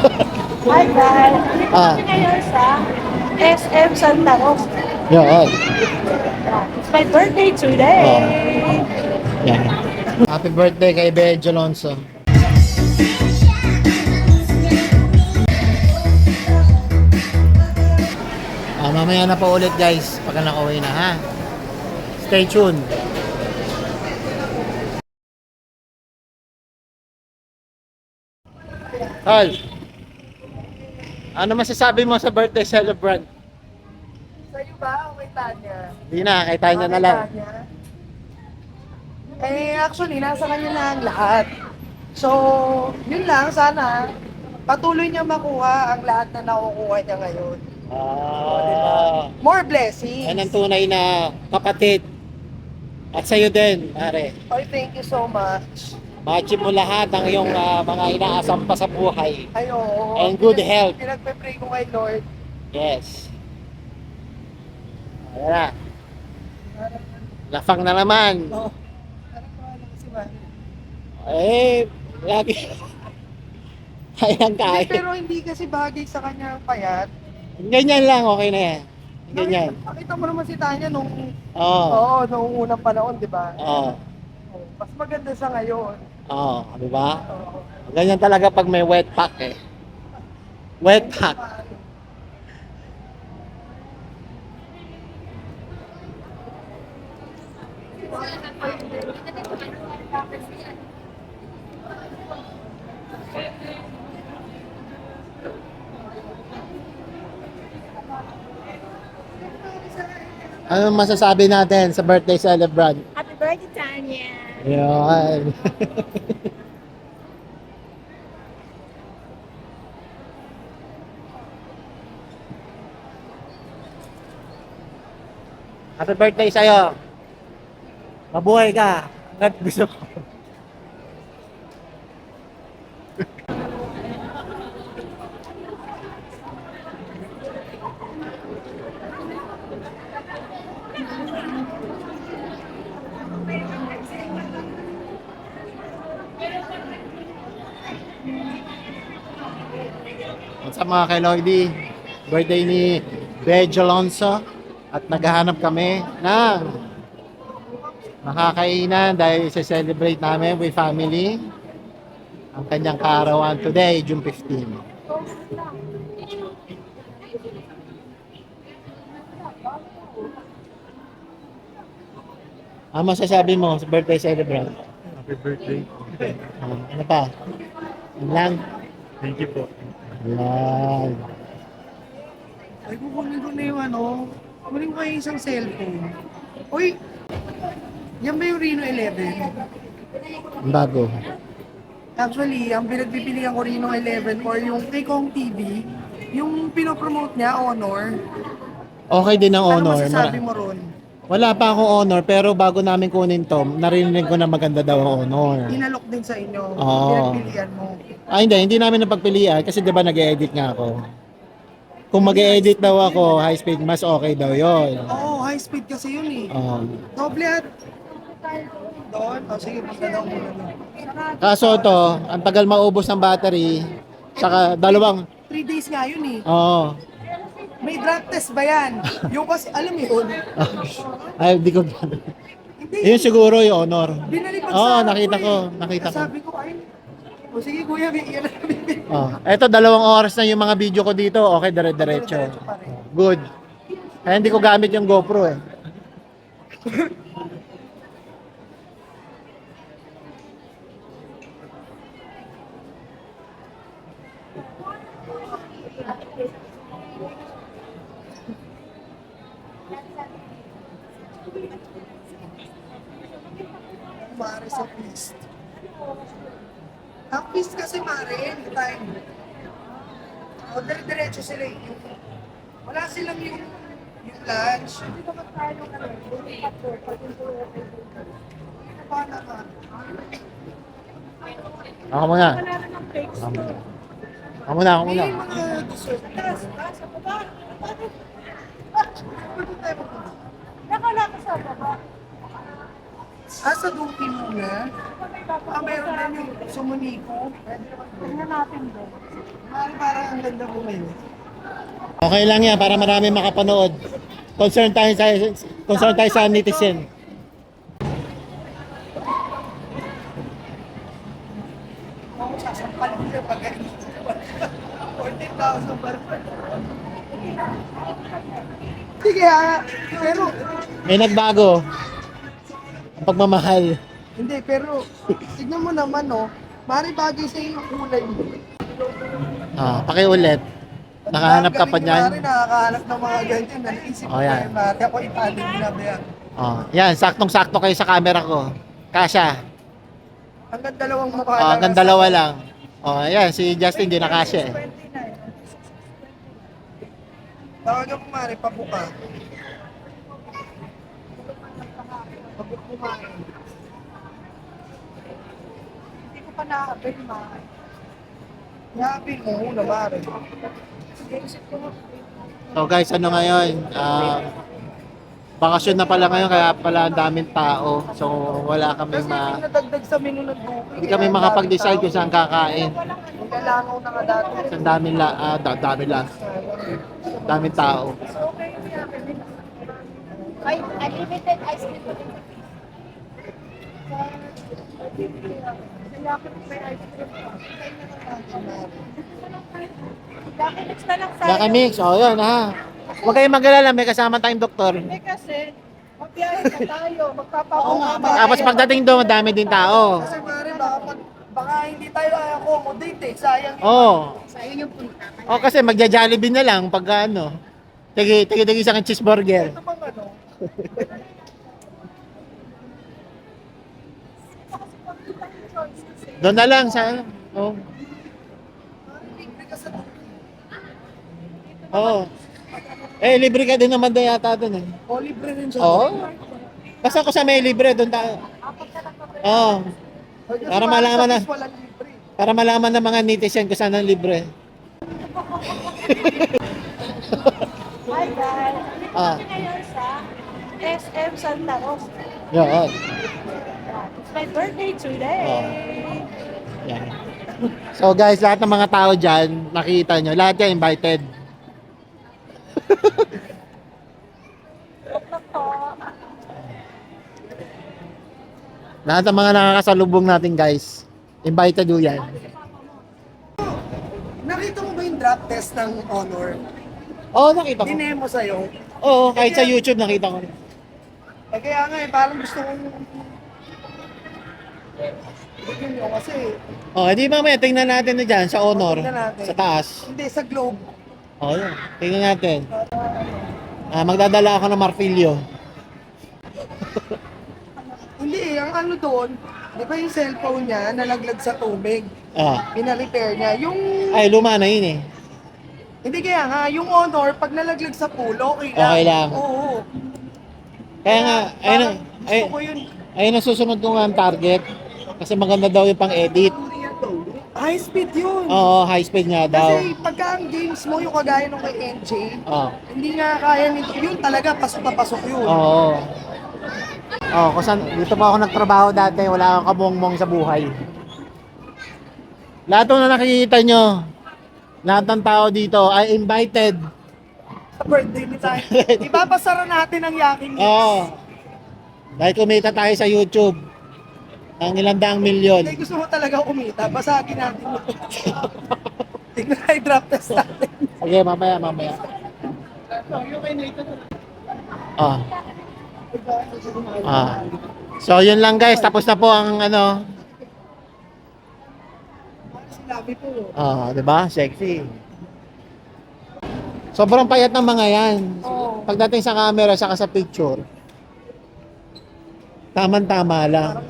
Hi guys, dito Ah, kami ngayon sa SM Santa Rosa. yun. It's my birthday Oh, today! yan. Happy birthday kay Benjo Alonso. Mamaya na po ulit guys, pagka nakauwi na ha. Stay tuned. Tol, ano masasabi mo sa birthday celebrant? Sa'yo ba o kay Tanya? Hindi na, kay Tanya na Kay lang. Tanya? Actually, nasa kanya na ang lahat. So, yun lang, sana patuloy niya makuha ang lahat na nakukuha niya ngayon. Diba? Ah, More yan ang blessings! tunay na kapatid. At sa'yo din, pare. Oy, thank you so much. Ma-achieve mo lahat ng iyong mga inaasam pa sa buhay. Ay, oo. And good health. Pinagpe-pray ko kay Lord. Yes. Ayan na. Lafang na naman. Oo. Parang wala si Manny. Eh, lagi. Kayang Hindi, kaya. pero hindi kasi bagay sa kanya ang payat. Ganyan lang, okay na yan. Ganyan. Nakita mo naman si Tanya nung, Oo. oo, nung unang panahon, di ba? Oo. Oo, mas maganda siya ngayon. Oo. Di ba? Oo. Ganyan talaga pag may wet pack eh. Wet pack. Ano masasabi natin sa birthday celebrant? Happy birthday, Tanya! Yun. Happy birthday sa'yo. Mabuhay ka. Hanggat gusto ko. At sa mga kay Lloydie, birthday ni Benjo Alonso. At naghahanap kami ng makakainan dahil i-celebrate namin with family ang kanyang kaarawan today, June 15. Ano masasabi mo sa birthday celebrant? Happy birthday. Ano pa? Yun lang? Thank you po. Yan. Ay, kukunin ko na yung ano, kunin ko yung isang cellphone. Uy, yan ba yung Reno 11? Bago. Actually, ang pinagbibilihan ko Reno 11 or yung kay Kong TV, yung pinopromote niya, Honor. Okay din ang Ano honor. masasabi mo ron? Wala pa akong honor pero bago namin kunin to, narinig ko na maganda daw ang honor. Inalok din sa inyo, Oo. pinagpilian mo. Hindi namin napagpilian kasi 'di ba nag-edit nga ako. Kung mag-edit daw ako, high speed, mas okay daw 'yon. Oo, high speed kasi yun eh. Oo. Doble at doon. O sige, punta daw muna doon. Kaso to, ang tagal maubos ng battery, saka dalawang 3 days nga yun eh. Oo. May drug test ba yan? Yung kasi, alam mo yun? Ay, di ko Hindi. Yun siguro yung honor. Binalibag Oo, sa harap nakita eh. ko, nakita ko. Sabi ko, ay, o sige kuya, bigyan na namin. Oh, eto 2 oras na yung mga video ko dito. Okay, dire-diretso. Diretso pa rin. Good. Kaya hindi ko gamit yung GoPro eh. Mare sa feast. Ang feast kasi mare, time. O, dire-diretso sila eh. Wala silang yung lunch. Hindi naman tayo ng ano, ba naman? Ako muna. Wala na ng cakes Ako to. muna. Ako muna, ako muna. May mga dessert. Taas, sa baba. Pwede tayo magpunta. Nakala ko sa baba. Sa Duki muna. Meron din yung Sumuniko. Tingnan natin doon. Parang ang ganda mo ngayon. Okay lang yan para marami makapanood. Concern tayo sa netizen. Kung sasampal mo siya pag 14,000 per Sige pero May nagbago. Ang pagmamahal. hindi, pero tignan mo naman, no? Mari bagay sa yung kulay mo. Pakiulit. Nakahanap ka pa Galing ni dyan? Mari, nakakahanap ng mga ganyan. Naisip ko yan. kay Mari. Ako italim na ba yan? Yan, saktong-sakto kayo sa camera ko. Kasha. Hanggang dalawang mukha Hanggang dalawa lang. Yan, si Justin di nakasya eh. Tawagan mo, Mari, pabuka. Pabuk mo, Mari. Hindi ko pa nakabit, ma. Yabi mo muna, Mari. So guys, ano ngayon? Bakasyon na pala ngayon kaya pala ang daming tao. So wala kami Kasi may nadagdag sa menu ng Duki. hindi kami makapag-decide kung saan kakain. Nilalangaw na nga dati. Ang daming daming tao. Ay, unlimited ice cream. Dakinex na lang sa Yaka mix, yun ha. Huwag kayong mag-alala, may kasama tayong doktor. kasi, magbiyahe pa tayo, magpapakuha. Tapos pagdating doon, madami din tao. Kasi Mari, baka hindi tayo accommodate eh. Sayang yun. Sayang yung punta. Kasi magja-Jollibee na lang pag ano. Tigi isang cheeseburger. Ito bang ano? Doon na lang sa Oh. Libre ka sa Duki. Oo. Libre ka din naman doon yata doon eh. O, libre rin siya. Oo. Basta ako sa may libre doon tayo. Oo. Kasi Para Mari, malaman sa na. Kiss walang libre. Para malaman ng mga netizen kung saan ang libre. Hi guys, dito Ah. kami ngayon sa SM Santa Rosa. Yun. It's my birthday today. Yan. So guys, lahat ng mga tao dyan, nakita nyo, lahat yan invited. Lahat ng mga nakakasalubong natin guys, invited do yan. Nakita mo ba yung drop test ng Honor? Oo, nakita ko. Dinemo sa'yo. Oo, kahit sa YouTube nakita ko. Kaya nga parang gusto kong... Bigyan nyo kasi... Hindi mamaya, tingnan natin na dyan sa Honor, Tingnan natin. sa taas. Hindi, sa Globe. Yun. Tingnan natin. Magdadala ako ng martilyo. Hindi, ang ano doon, di ba yung cellphone niya nalaglag sa tubig? Pina-repair niya. Yung... Ay, luma na yun eh. Hindi kaya nga, yung Honor, pag nalaglag sa pool, okay lang. Okay lang. Oo. Kaya nga, parang gusto ko yun. ayun ang susunod ko nga ang target. Kasi maganda daw yung pang-edit. High speed yun. Oo, high speed nga daw. Kasi pagka ang games mo, yung kagaya nung kay NJ, Oo. hindi nga kaya nito. Yun talaga, pasok na pasok yun. Oo. Kung saan, dito pa ako nagtrabaho dati, wala akong kabongmong sa buhay. Lahat ng nakikita nyo, lahat ng tao dito ay invited. Sa birthday ni tayo. Ipapasara natin ang yaking mix. Oo. Dahil kumita tayo sa YouTube ng ilang daang milyon. Hindi gusto mo talaga kumita, basagin natin mo. Tignan na yung drop test natin. Sige, mamaya. So, yun lang guys. Tapos na po ang ano. Sinabi po. Di ba? Sexy. Sobrang payat ng mga yan. Oo. Pagdating sa camera, saka sa picture, tama-tama lang.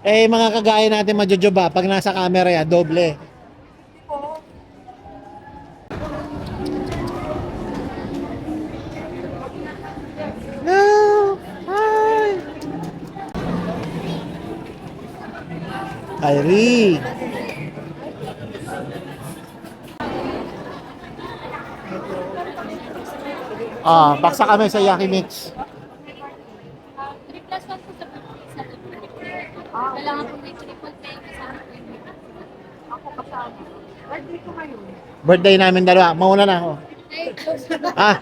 Mga kagaya natin majojoba, pag nasa camera yan, doble. No! Hi! Kyrie! Baksa kami sa Yaki Mix. 3+1 po sa pizza. ko ngayon. Birthday namin dalawa. Mauna na ako. Ah.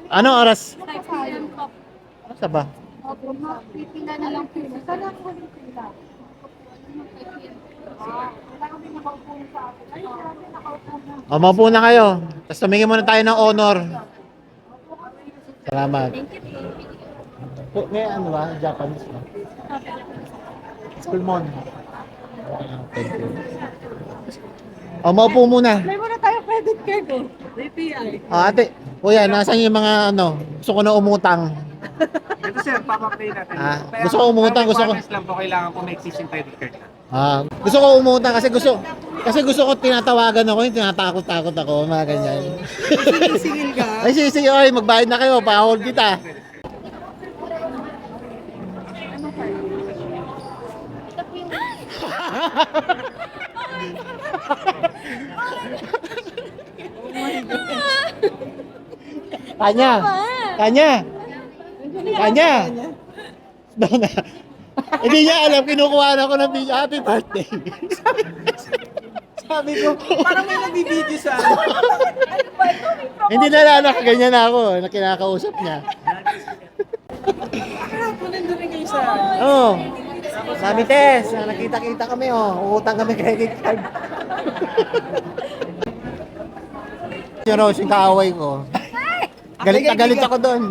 Ano oras? Ano sa ba? Opo, pipila na lang po. Sana po rin pila. Wala kami nakaupo sa atin. Ay, grabe, nakaupo na. O, maupo na kayo. Tapos tumingin muna tayo ng honor. Salamat. May ano ba? Japanese ba? Pulmon. Thank you. O, maupo muna. May muna tayo credit card eh. API. Ate, kuya, nasan yung mga ano? Gusto ko na umutang. Ito sir, papaplay natin. Gusto ko umutang, gusto ko. Requirements lang po, kailangan po may existing credit card. Gusto ko umutang kasi gusto ko tinatawagan ako, yung tinatakot-takot ako, mga ganyan. Singil ka. Ay, sige, oy, magbayad na kayo, pa-hold kita. Kanya. Kanya. Kanya. Dona. Hindi niya alam, kinukuha na ako ng video. Happy birthday. Sabi ko, parang may nabibideo sa Hindi na lang, ganyan na ako, na kinakausap niya. Ako nandun rin kayo sa... Oo. Sabi, Tess, nakita-kita kami, uutang kami credit card. Yung Rose, yung kaaway ko. Galit na galit ako doon.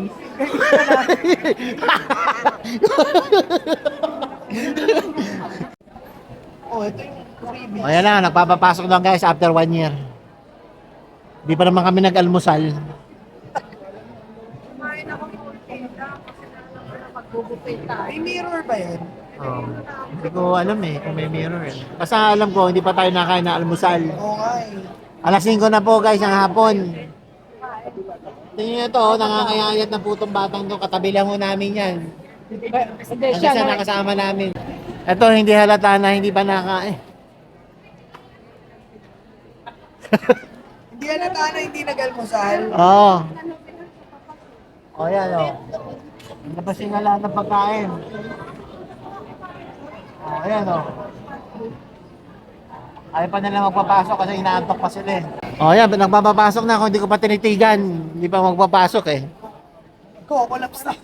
Oh, ito yung freebie. Ayan na, nagpapapasok lang guys after 1 year. Di pa naman kami nag-almusal. Kumain ako po kasi magbubupay tayo. May mirror ba yan? Hindi ko alam kung may mirror Basta alam ko, hindi pa tayo nakain na almusal. Oo nga eh. Alas 5 na po guys, ng hapon. Tingnan nyo to, nangangayayat na putong batang to. Katabi lang ho namin yan. Hanggang sa nakasama namin. Ito, hindi halata na hindi pa nakain. Hindi halata na hindi nag-almusal. Oo. O yan o. Napasin na lahat ng pagkain. O ayan o. Ayaw pa nila magpapasok kasi inaantok pa sila O yan, nagpapapasok na ako, hindi ko pa tinitigan. Hindi pa magpapasok Nagko-collapse na.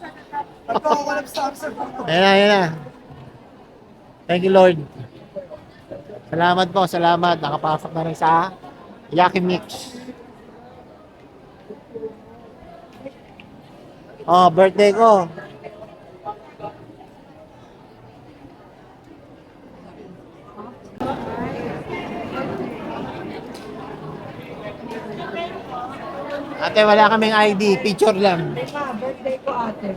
Nagko-collapse na ako sa buto. Ayan na, ayan na. Thank you Lord. Salamat po, salamat. Nakapasok na rin sa Yaki Mix. Birthday ko. Ate, wala kaming ID. Picture lang. Birthday ko ate.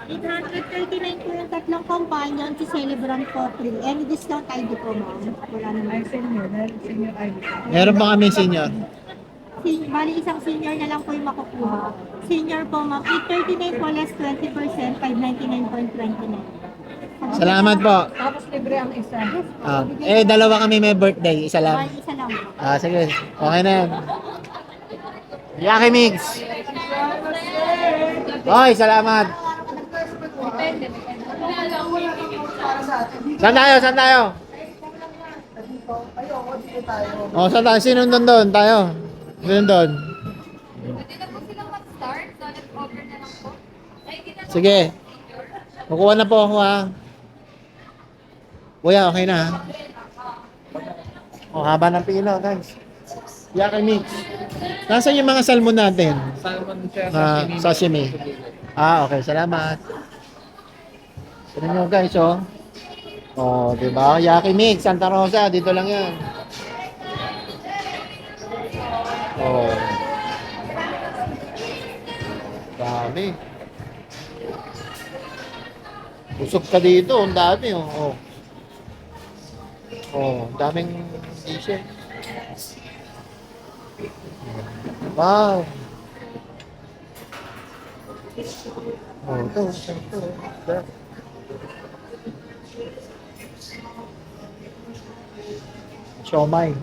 839 po yung tatlong companion si Celebrant po free. Any discount ID po ma'am? Wala naman. Senior ID. Meron ba kami senior? Bali isang senior na lang po yung makukuha. Senior po ma'am, 839 po less 20%, 599.29. Salamat po. Tapos libre ang isa. Dalawa kami may birthday. Isa lang. Bali isa lang po. Sige. Okay na yan. Yaki Mix. Oy, salamat. Saan tayo? Saan tayo? Ayoko, dito tayo. Saan tayo? Sino doon? Tayo. Sino doon? Pwede na po silang mag-start, so nag-over na lang po. Sige. Kukuha na po ako ha. Kuya, okay na ha? Haba ng pila guys. Yaki Mix. Nasaan yung mga salmon natin? Salmon siya, Sashimi. Okay. Salamat. Tignan nyo guys, diba? Yaki Mix, Santa Rosa. Dito lang yan. Dami. Busog ka dito. Ang dami, daming dishes. Wow. Ito. Siomai.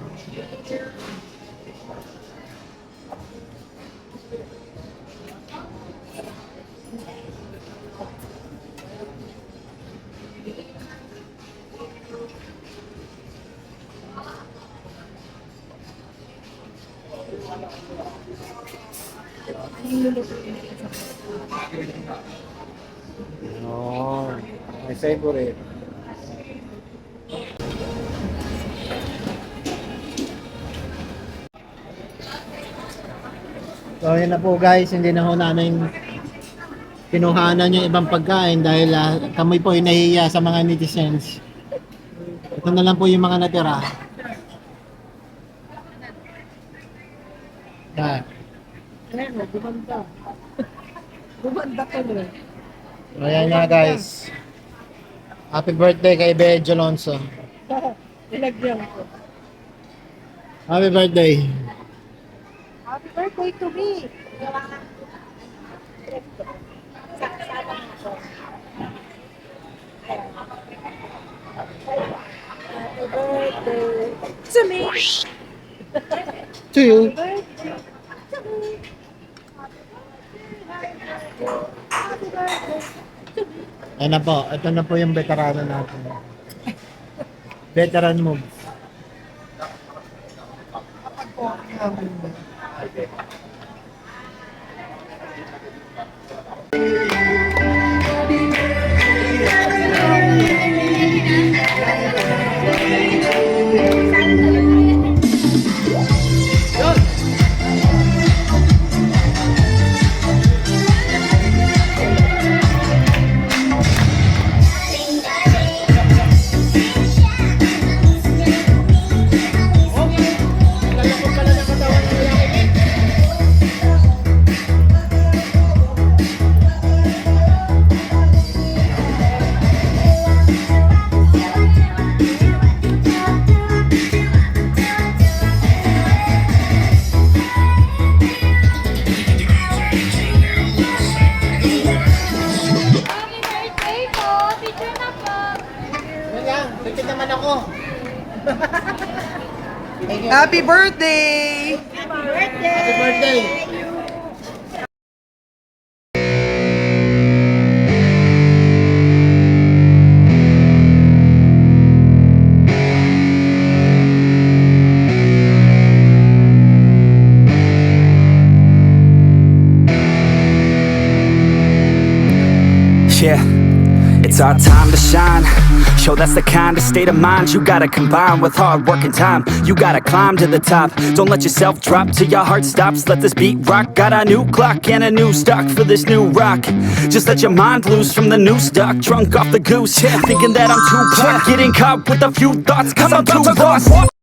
Oh, my favorite. So yun na po guys, hindi na ho namin kinuhanan yung ibang pagkain dahil kami po ay nahihiya sa mga netizens. Ito na lang po yung mga natira. Yan. Ayun, bumanda. Bumanda ka na. So yan nga guys. Happy birthday kay Bea Alonso. Nilagyan ko. Happy birthday. Happy birthday to me. Happy birthday to me. To you. Ayan na po. Ito na po yung veterano natin. Veteran move. Happy birthday po! Picture na po! Yan lang. Pipit naman ako. Happy birthday! Happy birthday. Yeah, it's our time to shine. Show that's the kind of state of mind you gotta combine with hard work and time. You gotta climb to the top. Don't let yourself drop till your heart stops. Let this beat rock. Got a new clock and a new stock for this new rock. Just let your mind loose from the new stock. Drunk off the goose, yeah. Thinking that I'm too pop. Getting caught with a few thoughts, cause I'm too lost.